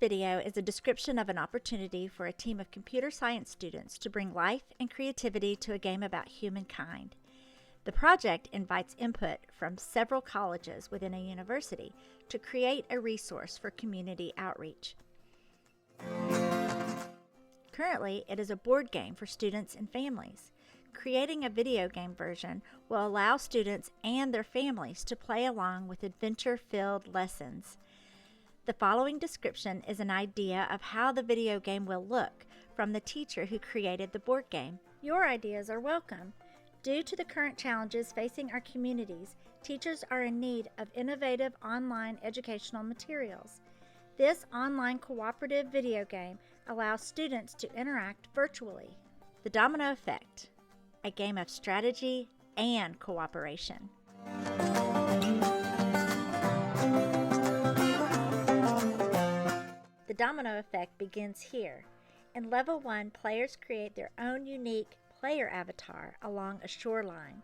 video is a description of an opportunity for a team of computer science students to bring life and creativity to a game about humankind. The project invites input from several colleges within a university to create a resource for community outreach. Currently, it is a board game for students and families. Creating a video game version will allow students and their families to play along with adventure-filled lessons. The following description is an idea of how the video game will look from the teacher who created the board game. Your ideas are welcome. Due to the current challenges facing our communities, teachers are in need of innovative online educational materials. This online cooperative video game allows students to interact virtually. The Domino Effect, a game of strategy and cooperation. The domino effect begins here. In Level 1, players create their own unique player avatar along a shoreline.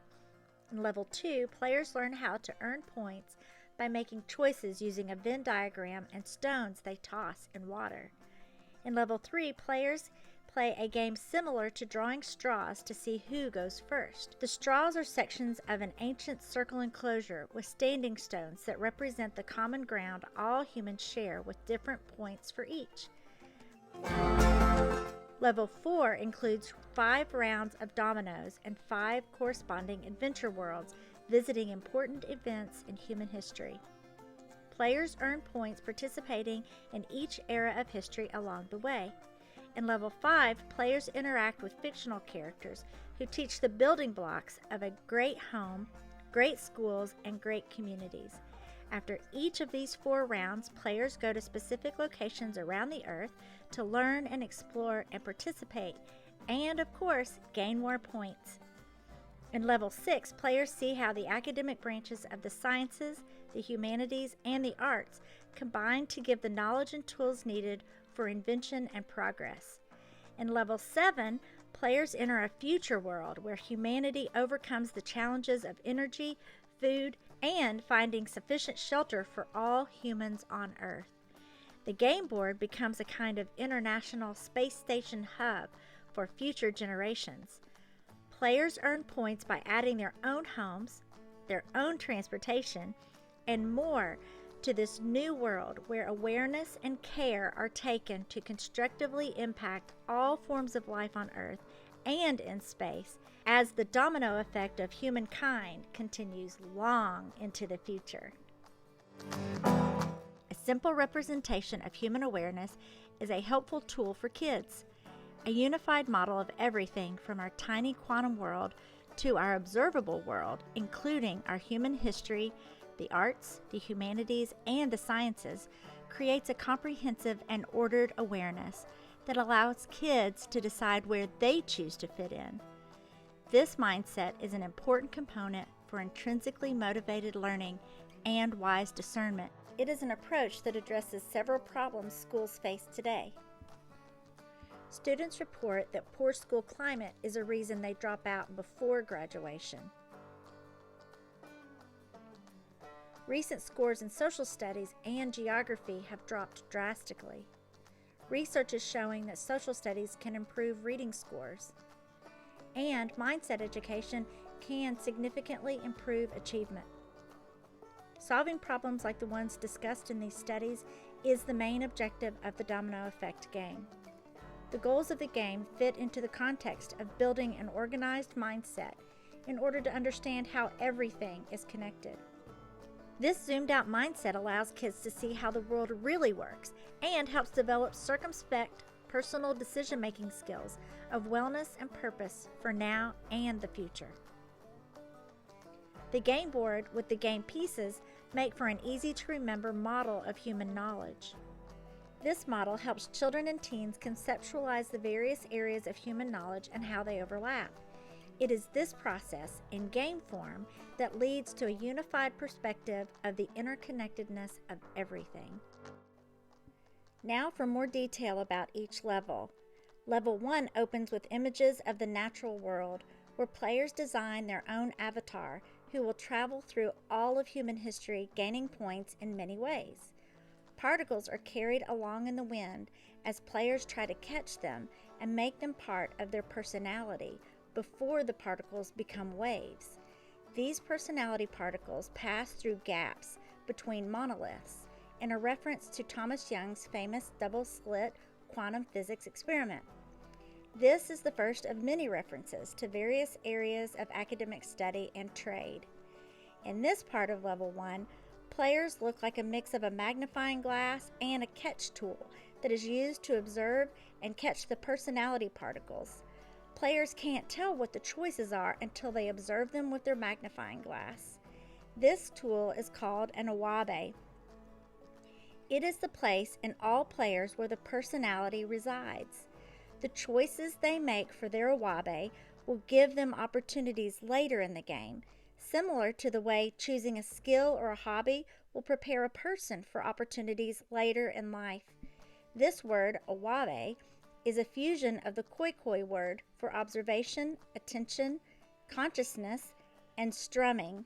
In Level 2, players learn how to earn points by making choices using a Venn diagram and stones they toss in water. In Level 3, players play a game similar to drawing straws to see who goes first. The straws are sections of an ancient circle enclosure with standing stones that represent the common ground all humans share with different points for each. Level 4 includes 5 rounds of dominoes and 5 corresponding adventure worlds visiting important events in human history. Players earn points participating in each era of history along the way. In Level 5, players interact with fictional characters who teach the building blocks of a great home, great schools, and great communities. After each of these 4 rounds, players go to specific locations around the Earth to learn and explore and participate, and of course, gain more points. In Level 6, players see how the academic branches of the sciences, the humanities, and the arts combine to give the knowledge and tools needed for invention and progress. In Level 7, players enter a future world where humanity overcomes the challenges of energy, food, and finding sufficient shelter for all humans on Earth. The game board becomes a kind of international space station hub for future generations. Players earn points by adding their own homes, their own transportation, and more to this new world where awareness and care are taken to constructively impact all forms of life on Earth and in space as the domino effect of humankind continues long into the future. A simple representation of human awareness is a helpful tool for kids. A unified model of everything from our tiny quantum world to our observable world, including our human history, the arts, the humanities, and the sciences, creates a comprehensive and ordered awareness that allows kids to decide where they choose to fit in. This mindset is an important component for intrinsically motivated learning and wise discernment. It is an approach that addresses several problems schools face today. Students report that poor school climate is a reason they drop out before graduation. Recent scores in social studies and geography have dropped drastically. Research is showing that social studies can improve reading scores, and mindset education can significantly improve achievement. Solving problems like the ones discussed in these studies is the main objective of the Domino Effect game. The goals of the game fit into the context of building an organized mindset in order to understand how everything is connected. This zoomed-out mindset allows kids to see how the world really works and helps develop circumspect, personal decision-making skills of wellness and purpose for now and the future. The game board with the game pieces make for an easy-to-remember model of human knowledge. This model helps children and teens conceptualize the various areas of human knowledge and how they overlap. It is this process, in game form, that leads to a unified perspective of the interconnectedness of everything. Now for more detail about each level. Level 1 opens with images of the natural world, where players design their own avatar who will travel through all of human history, gaining points in many ways. Particles are carried along in the wind as players try to catch them and make them part of their personality before the particles become waves. These personality particles pass through gaps between monoliths, in a reference to Thomas Young's famous double-slit quantum physics experiment. This is the first of many references to various areas of academic study and trade. In this part of Level 1, players look like a mix of a magnifying glass and a catch tool that is used to observe and catch the personality particles. Players can't tell what the choices are until they observe them with their magnifying glass. This tool is called an awabe. It is the place in all players where the personality resides. The choices they make for their awabe will give them opportunities later in the game, similar to the way choosing a skill or a hobby will prepare a person for opportunities later in life. This word, awabe, is a fusion of the Khoikhoi word for observation, attention, consciousness, and strumming.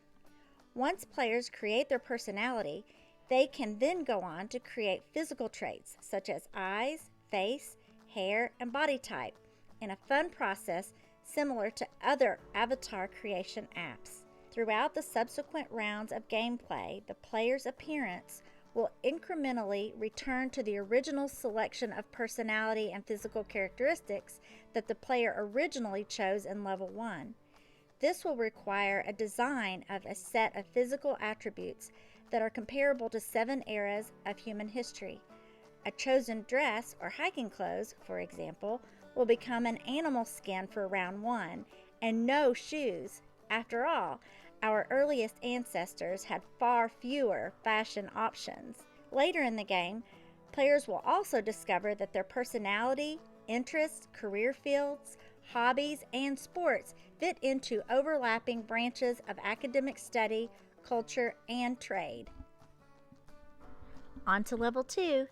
Once players create their personality, they can then go on to create physical traits such as eyes, face, hair, and body type in a fun process similar to other avatar creation apps. Throughout the subsequent rounds of gameplay, the player's appearance will incrementally return to the original selection of personality and physical characteristics that the player originally chose in Level 1. This will require a design of a set of physical attributes that are comparable to 7 eras of human history. A chosen dress or hiking clothes, for example, will become an animal skin for round 1, and no shoes. After all, our earliest ancestors had far fewer fashion options. Later in the game, players will also discover that their personality, interests, career fields, hobbies, and sports fit into overlapping branches of academic study, culture, and trade. On to Level 2.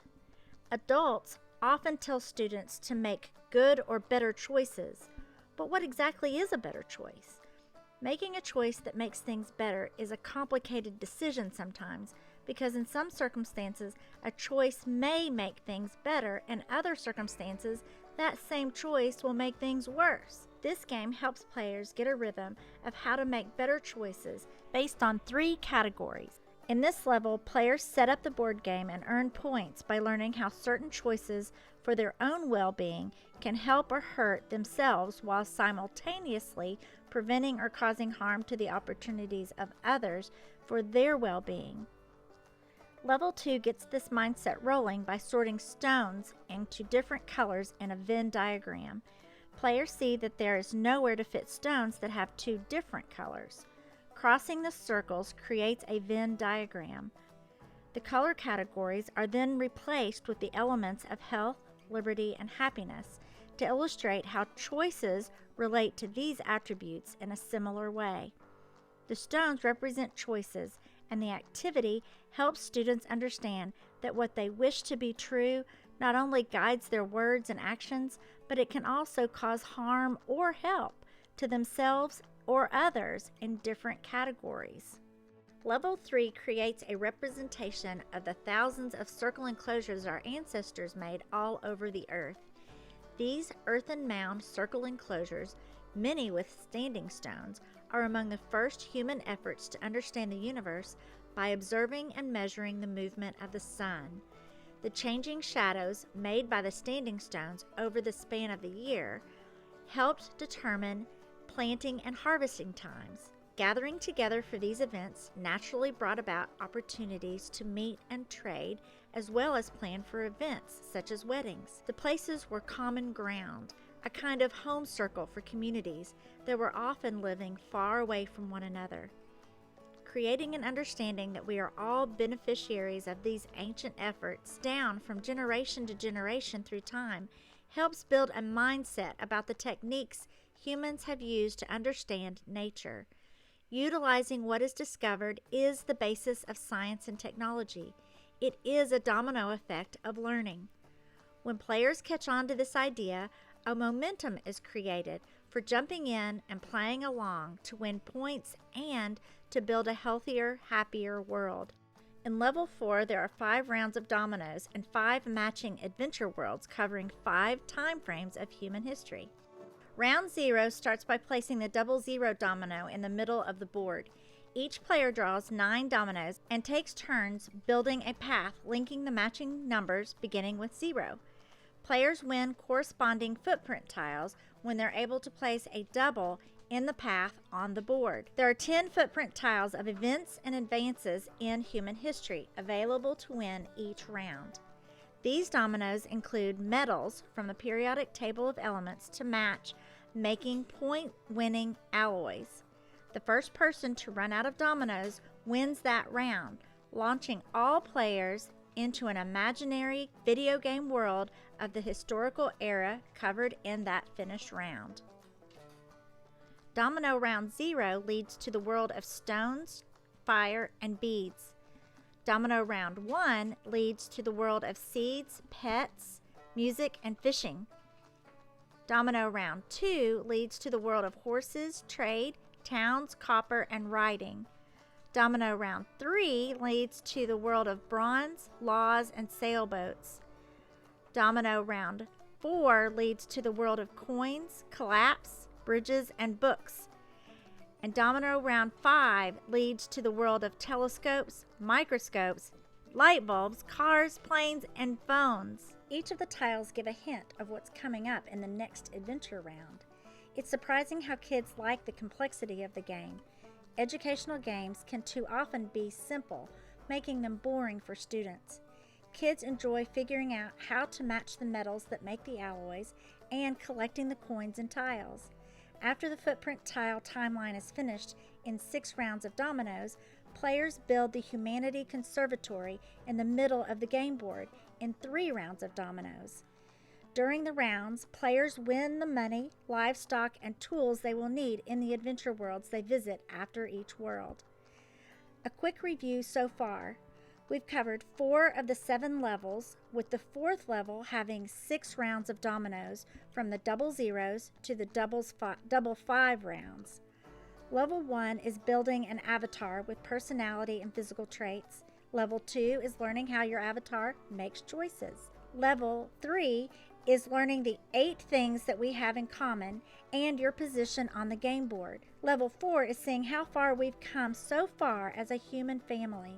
Adults often tell students to make good or better choices, but what exactly is a better choice? Making a choice that makes things better is a complicated decision sometimes, because in some circumstances, a choice may make things better, and other circumstances, that same choice will make things worse. This game helps players get a rhythm of how to make better choices based on 3 categories. In this level, players set up the board game and earn points by learning how certain choices for their own well-being can help or hurt themselves while simultaneously preventing or causing harm to the opportunities of others for their well-being. Level 2 gets this mindset rolling by sorting stones into different colors in a Venn diagram. Players see that there is nowhere to fit stones that have 2 different colors. Crossing the circles creates a Venn diagram. The color categories are then replaced with the elements of health, liberty, and happiness to illustrate how choices relate to these attributes in a similar way. The stones represent choices, and the activity helps students understand that what they wish to be true not only guides their words and actions, but it can also cause harm or help to themselves or others in different categories. Level 3 creates a representation of the thousands of circle enclosures our ancestors made all over the earth. These earthen mound circle enclosures, many with standing stones, are among the first human efforts to understand the universe by observing and measuring the movement of the sun. The changing shadows made by the standing stones over the span of the year helped determine planting and harvesting times. Gathering together for these events naturally brought about opportunities to meet and trade, as well as plan for events such as weddings. The places were common ground, a kind of home circle for communities that were often living far away from one another. Creating an understanding that we are all beneficiaries of these ancient efforts down from generation to generation through time helps build a mindset about the techniques humans have used to understand nature. Utilizing what is discovered is the basis of science and technology. It is a domino effect of learning. When players catch on to this idea, a momentum is created for jumping in and playing along to win points and to build a healthier, happier world. In Level 4, there are 5 rounds of dominoes and 5 matching adventure worlds covering 5 time frames of human history. Round 0 starts by placing the double 0 domino in the middle of the board. Each player draws 9 dominoes and takes turns building a path linking the matching numbers beginning with 0. Players win corresponding footprint tiles when they're able to place a double in the path on the board. There are 10 footprint tiles of events and advances in human history available to win each round. These dominoes include medals from the periodic table of elements to match, making point-winning alloys. The first person to run out of dominoes wins that round, launching all players into an imaginary video game world of the historical era covered in that finished round. Domino Round 0 leads to the world of stones, fire, and beads. Domino Round 1 leads to the world of seeds, pets, music, and fishing. Domino Round 2 leads to the world of horses, trade, towns, copper, and writing. Domino Round 3 leads to the world of bronze, laws, and sailboats. Domino Round 4 leads to the world of coins, collapse, bridges, and books. And Domino Round 5 leads to the world of telescopes, microscopes, light bulbs, cars, planes, and phones. Each of the tiles give a hint of what's coming up in the next adventure round. It's surprising how kids like the complexity of the game. Educational games can too often be simple, making them boring for students. Kids enjoy figuring out how to match the metals that make the alloys and collecting the coins and tiles. After the footprint tile timeline is finished in 6 rounds of dominoes, players build the Humanity Conservatory in the middle of the game board in 3 rounds of dominoes. During the rounds, players win the money, livestock, and tools they will need in the adventure worlds they visit after each world. A quick review so far. We've covered 4 of the 7 levels, with the 4th level having 6 rounds of dominoes from the double zeros to the double 5 rounds. Level 1 is building an avatar with personality and physical traits. Level 2 is learning how your avatar makes choices. Level 3 is learning the 8 things that we have in common and your position on the game board. Level 4 is seeing how far we've come so far as a human family.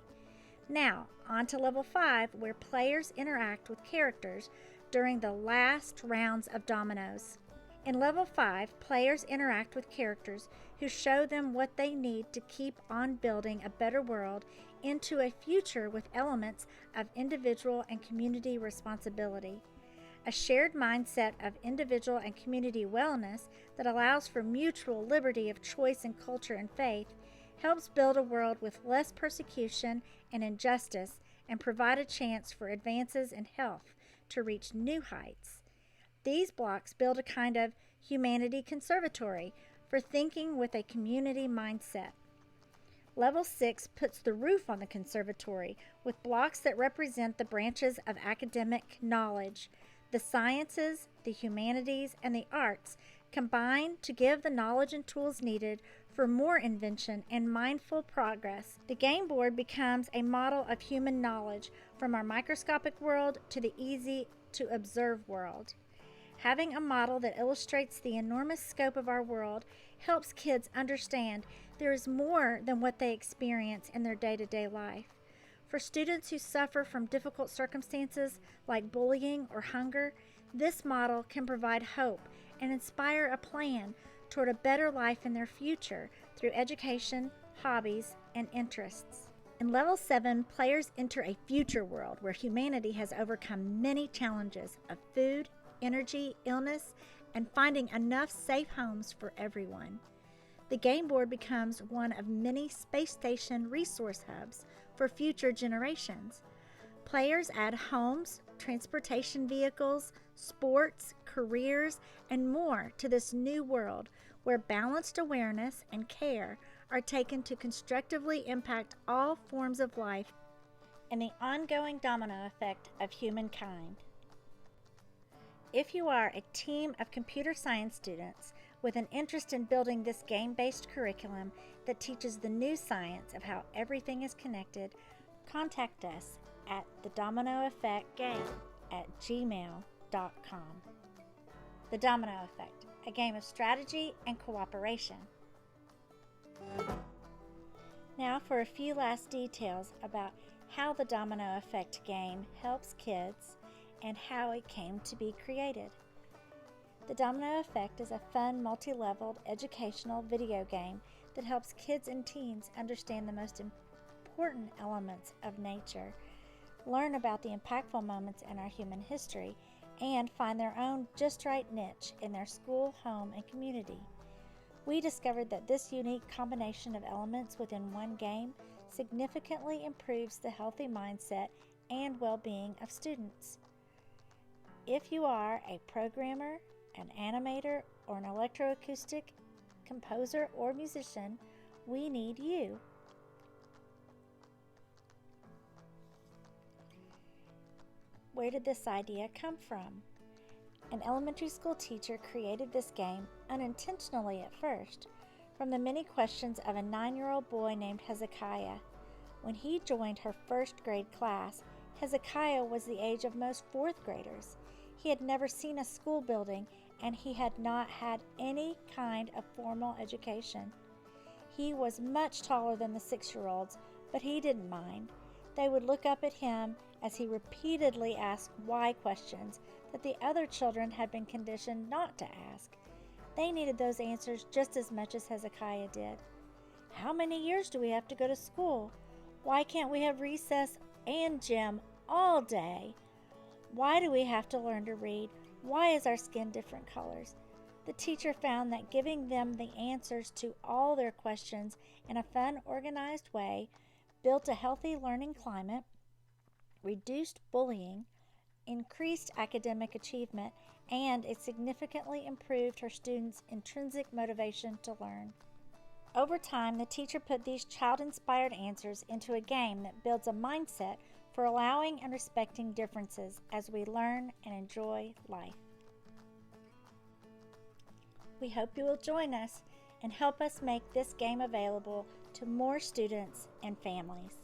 Now, on to Level 5, where players interact with characters during the last rounds of dominoes. In Level 5, players interact with characters who show them what they need to keep on building a better world into a future with elements of individual and community responsibility. A shared mindset of individual and community wellness that allows for mutual liberty of choice in culture and faith helps build a world with less persecution and injustice and provide a chance for advances in health to reach new heights. These blocks build a kind of humanity conservatory for thinking with a community mindset. Level 6 puts the roof on the conservatory with blocks that represent the branches of academic knowledge. The sciences, the humanities, and the arts combine to give the knowledge and tools needed for more invention and mindful progress. The game board becomes a model of human knowledge from our microscopic world to the easy-to-observe world. Having a model that illustrates the enormous scope of our world helps kids understand there is more than what they experience in their day-to-day life. For students who suffer from difficult circumstances like bullying or hunger, this model can provide hope and inspire a plan toward a better life in their future through education, hobbies, and interests. In Level 7, players enter a future world where humanity has overcome many challenges of food, energy, illness, and finding enough safe homes for everyone. The game board becomes one of many space station resource hubs for future generations. Players add homes, transportation vehicles, sports, careers, and more to this new world where balanced awareness and care are taken to constructively impact all forms of life and the ongoing domino effect of humankind. If you are a team of computer science students with an interest in building this game-based curriculum that teaches the new science of how everything is connected, Contact us at TheDominoEffectGame@gmail.com. The Domino Effect, a game of strategy and cooperation. Now for a few last details about how the Domino Effect game helps kids and how it came to be created. The Domino Effect is a fun, multi-leveled, educational video game that helps kids and teens understand the most important elements of nature, learn about the impactful moments in our human history, and find their own just right niche in their school, home, and community. We discovered that this unique combination of elements within one game significantly improves the healthy mindset and well-being of students. If you are a programmer, an animator, or an electroacoustic composer or musician, we need you. Where did this idea come from? An elementary school teacher created this game unintentionally at first from the many questions of a 9-year-old boy named Hezekiah. When he joined her first grade class, Hezekiah was the age of most fourth graders. He had never seen a school building, and he had not had any kind of formal education. He was much taller than the 6-year-olds, but he didn't mind. They would look up at him as he repeatedly asked why questions that the other children had been conditioned not to ask. They needed those answers just as much as Hezekiah did. How many years do we have to go to school? Why can't we have recess and gym all day? Why do we have to learn to read? Why is our skin different colors? The teacher found that giving them the answers to all their questions in a fun, organized way built a healthy learning climate, reduced bullying, increased academic achievement, and it significantly improved her students' intrinsic motivation to learn. Over time, the teacher put these child-inspired answers into a game that builds a mindset for allowing and respecting differences as we learn and enjoy life. We hope you will join us and help us make this game available to more students and families.